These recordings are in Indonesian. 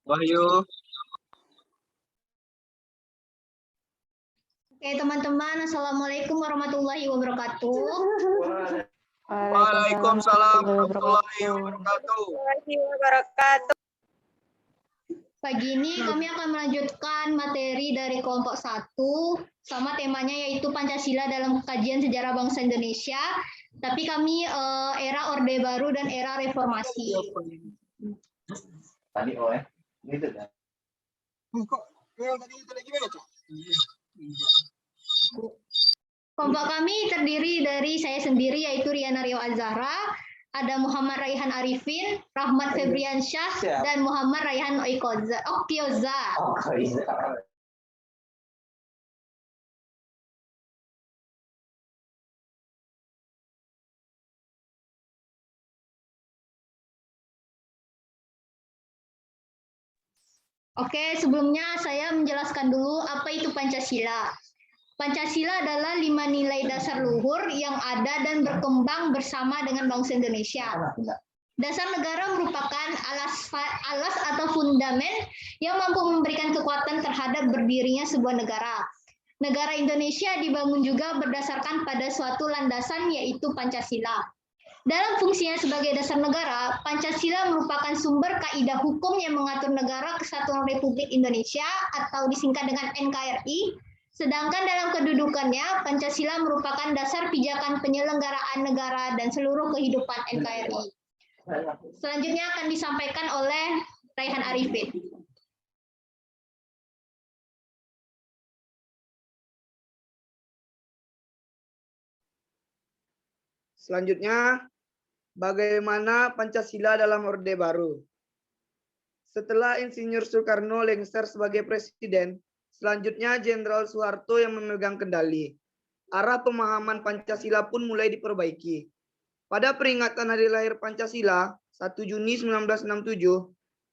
Wahyu. Oke teman-teman, Assalamualaikum warahmatullahi wabarakatuh. Waalaikumsalam warahmatullahi wabarakatuh. Pagi ini kami akan melanjutkan materi dari kelompok 1 sama temanya yaitu Pancasila dalam kajian sejarah bangsa Indonesia. Tapi kami era Orde Baru dan era Reformasi. Tadi gitu kan. Kok tadi itu lagi mana tuh? Kelompok kami terdiri dari saya sendiri yaitu Riana Rio Azahra, ada Muhammad Raihan Arifin, Rahmat Febriansyah, dan Muhammad Raihan Okioza. Oke, sebelumnya saya menjelaskan dulu apa itu Pancasila. Pancasila adalah 5 nilai dasar luhur yang ada dan berkembang bersama dengan bangsa Indonesia. Dasar negara merupakan alas atau fundamen yang mampu memberikan kekuatan terhadap berdirinya sebuah negara. Negara Indonesia dibangun juga berdasarkan pada suatu landasan yaitu Pancasila. Dalam fungsinya sebagai dasar negara, Pancasila merupakan sumber kaidah hukum yang mengatur Negara Kesatuan Republik Indonesia atau disingkat dengan NKRI. Sedangkan dalam kedudukannya, Pancasila merupakan dasar pijakan penyelenggaraan negara dan seluruh kehidupan NKRI. Selanjutnya akan disampaikan oleh Raihan Arifin. Selanjutnya, bagaimana Pancasila dalam Orde Baru? Setelah Insinyur Soekarno lengser sebagai presiden, selanjutnya Jenderal Soeharto yang memegang kendali. Arah pemahaman Pancasila pun mulai diperbaiki. Pada peringatan hari lahir Pancasila, 1 Juni 1967,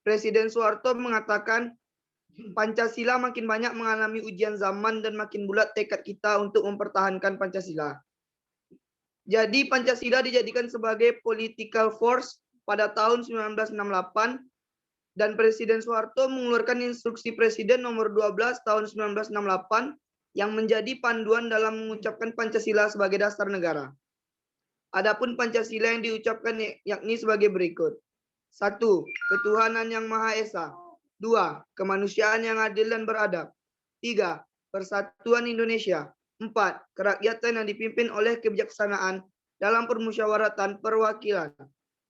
Presiden Soeharto mengatakan, Pancasila makin banyak mengalami ujian zaman dan makin bulat tekad kita untuk mempertahankan Pancasila. Jadi Pancasila dijadikan sebagai political force pada tahun 1968 dan Presiden Soeharto mengeluarkan instruksi Presiden nomor 12 tahun 1968 yang menjadi panduan dalam mengucapkan Pancasila sebagai dasar negara. Adapun Pancasila yang diucapkan yakni sebagai berikut. 1. Ketuhanan yang Maha Esa. 2. Kemanusiaan yang adil dan beradab. 3. Persatuan Indonesia. 4. Kerakyatan yang dipimpin oleh kebijaksanaan dalam permusyawaratan perwakilan.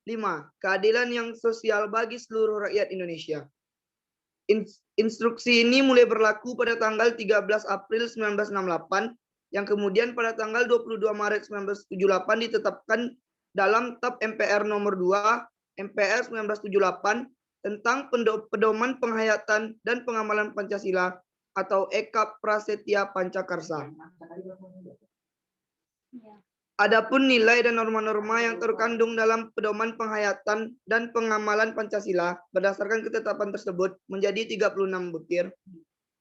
5. Keadilan yang sosial bagi seluruh rakyat Indonesia. Instruksi ini mulai berlaku pada tanggal 13 April 1968 yang kemudian pada tanggal 22 Maret 1978 ditetapkan dalam TAP MPR nomor 2 MPR 1978 tentang pedoman penghayatan dan pengamalan Pancasila atau Eka Prasetya Pancakarsa. Adapun nilai dan norma-norma yang terkandung dalam pedoman penghayatan dan pengamalan Pancasila berdasarkan ketetapan tersebut menjadi 36 butir.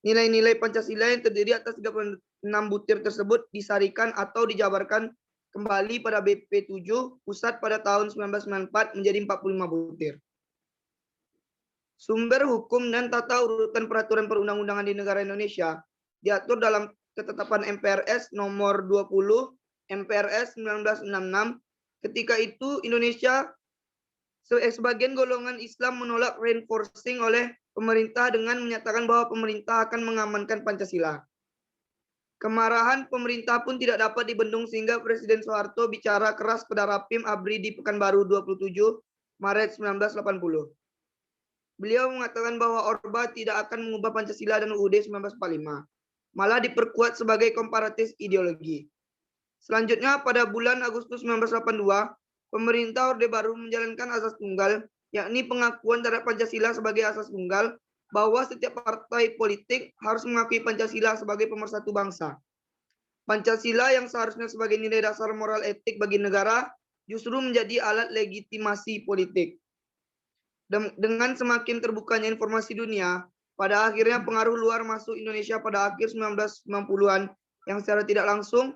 Nilai-nilai Pancasila yang terdiri atas 36 butir tersebut disarikan atau dijabarkan kembali pada BP 7 Pusat pada tahun 1994 menjadi 45 butir. Sumber hukum dan tata urutan peraturan perundang-undangan di negara Indonesia diatur dalam ketetapan MPRS nomor 20 MPRS 1966. Ketika itu Indonesia sebagian golongan Islam menolak reinforcing oleh pemerintah dengan menyatakan bahwa pemerintah akan mengamankan Pancasila. Kemarahan pemerintah pun tidak dapat dibendung sehingga Presiden Soeharto bicara keras pada Rapim ABRI di Pekanbaru 27 Maret 1980. Beliau mengatakan bahwa Orba tidak akan mengubah Pancasila dan UUD 1945, malah diperkuat sebagai komparatif ideologi. Selanjutnya pada bulan Agustus 1982, pemerintah Orde Baru menjalankan asas tunggal, yakni pengakuan terhadap Pancasila sebagai asas tunggal, bahwa setiap partai politik harus mengakui Pancasila sebagai pemersatu bangsa. Pancasila yang seharusnya sebagai nilai dasar moral etik bagi negara, justru menjadi alat legitimasi politik. Dengan semakin terbukanya informasi dunia, pada akhirnya pengaruh luar masuk Indonesia pada akhir 1990-an yang secara tidak langsung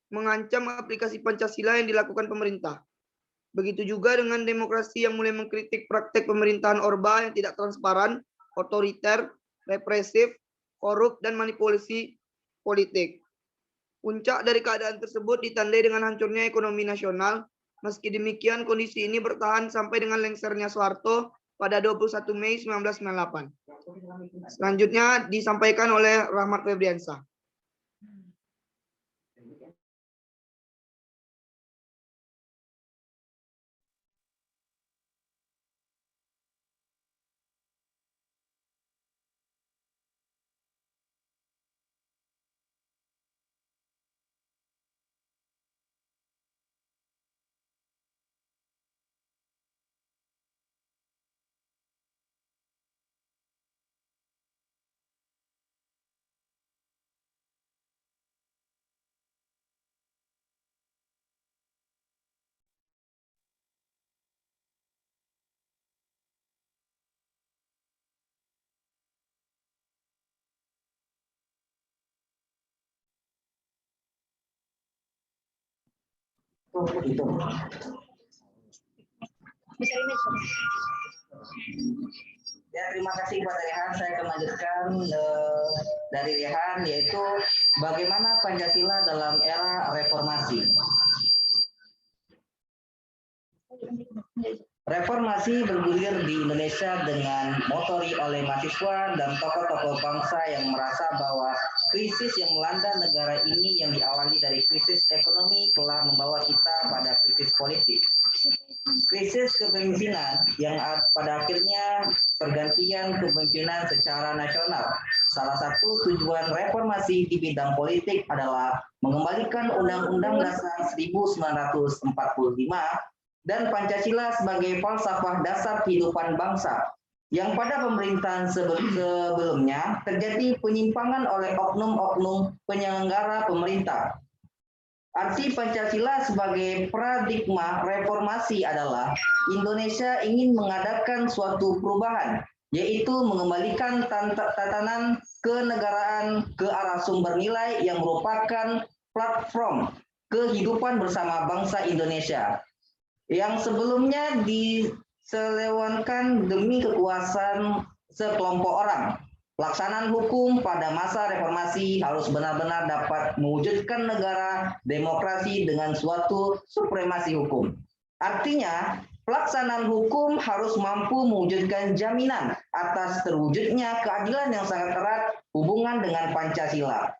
mengancam aplikasi Pancasila yang dilakukan pemerintah. Begitu juga dengan demokrasi yang mulai mengkritik praktek pemerintahan Orba yang tidak transparan, otoriter, represif, korup, dan manipulasi politik. Puncak dari keadaan tersebut ditandai dengan hancurnya ekonomi nasional. Meski demikian, kondisi ini bertahan sampai dengan lengsernya Soeharto pada 21 Mei 1998. Selanjutnya disampaikan oleh Rahmat Febriansyah. Ya, terima kasih kepada Rehan. Saya akan lanjutkan dari Rehan, yaitu bagaimana Pancasila dalam era reformasi. Reformasi bergulir di Indonesia dengan motori oleh mahasiswa dan tokoh-tokoh bangsa yang merasa bahwa krisis yang melanda negara ini yang diawali dari krisis ekonomi telah membawa kita pada krisis politik. Krisis kepemimpinan yang pada akhirnya pergantian kepemimpinan secara nasional. Salah satu tujuan reformasi di bidang politik adalah mengembalikan Undang-Undang Dasar 1945 dan Pancasila sebagai falsafah dasar kehidupan bangsa, yang pada pemerintahan sebelumnya terjadi penyimpangan oleh oknum-oknum penyelenggara pemerintah. Arti Pancasila sebagai paradigma reformasi adalah Indonesia ingin mengadakan suatu perubahan, yaitu mengembalikan tatanan kenegaraan ke arah sumber nilai yang merupakan platform kehidupan bersama bangsa Indonesia, yang sebelumnya diselewengkan demi kekuasaan sekelompok orang. Pelaksanaan hukum pada masa reformasi harus benar-benar dapat mewujudkan negara demokrasi dengan suatu supremasi hukum. Artinya, pelaksanaan hukum harus mampu mewujudkan jaminan atas terwujudnya keadilan yang sangat erat hubungan dengan Pancasila.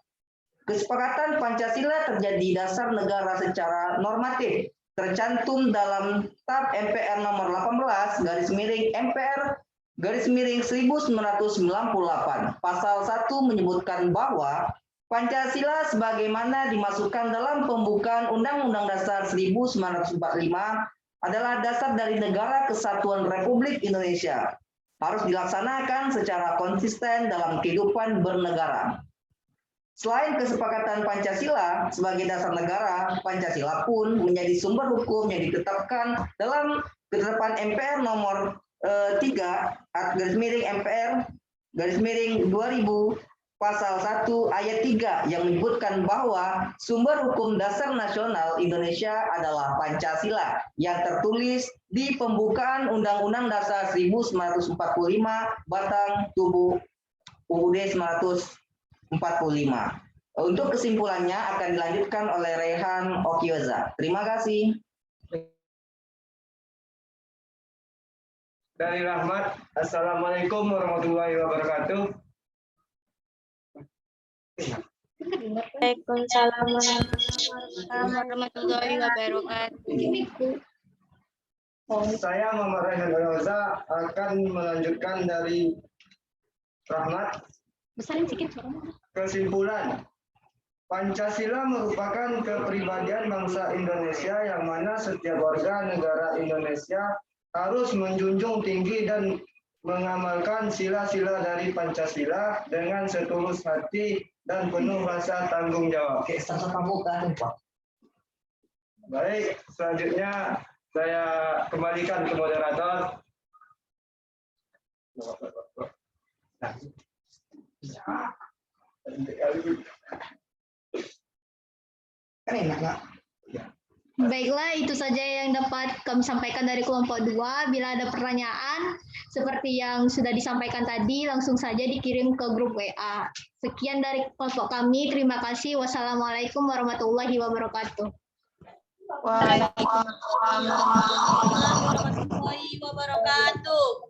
Kesepakatan Pancasila terjadi dasar negara secara normatif, tercantum dalam TAP MPR nomor 18/MPR/1998. Pasal 1 menyebutkan bahwa Pancasila sebagaimana dimasukkan dalam pembukaan Undang-Undang Dasar 1945 adalah dasar dari Negara Kesatuan Republik Indonesia. Harus dilaksanakan secara konsisten dalam kehidupan bernegara. Selain kesepakatan Pancasila sebagai dasar negara, Pancasila pun menjadi sumber hukum yang ditetapkan dalam ketetapan MPR nomor 3/MPR/2000 pasal 1 ayat 3 yang menyebutkan bahwa sumber hukum dasar nasional Indonesia adalah Pancasila yang tertulis di pembukaan Undang-Undang Dasar 1945 batang tubuh UUD 1945. Untuk kesimpulannya akan dilanjutkan oleh Rehan Okioza. Terima kasih. Dari Rahmat, Assalamualaikum warahmatullahi wabarakatuh. Waalaikumsalam warahmatullahi wabarakatuh. Saya Muhammad Rehan Okioza akan melanjutkan dari Rahmat. Besarin sedikit suaranya. Kesimpulan, Pancasila merupakan kepribadian bangsa Indonesia yang mana setiap warga negara Indonesia harus menjunjung tinggi dan mengamalkan sila-sila dari Pancasila dengan setulus hati dan penuh rasa tanggung jawab. Baik, selanjutnya saya kembalikan ke moderator. Kan enak, Kak? Baiklah, itu saja yang dapat kami sampaikan dari kelompok 2. Bila ada pertanyaan seperti yang sudah disampaikan tadi, langsung saja dikirim ke grup WA. Sekian dari kelompok kami. Terima kasih. Wassalamualaikum warahmatullahi wabarakatuh. Waalaikumsalam warahmatullahi wabarakatuh.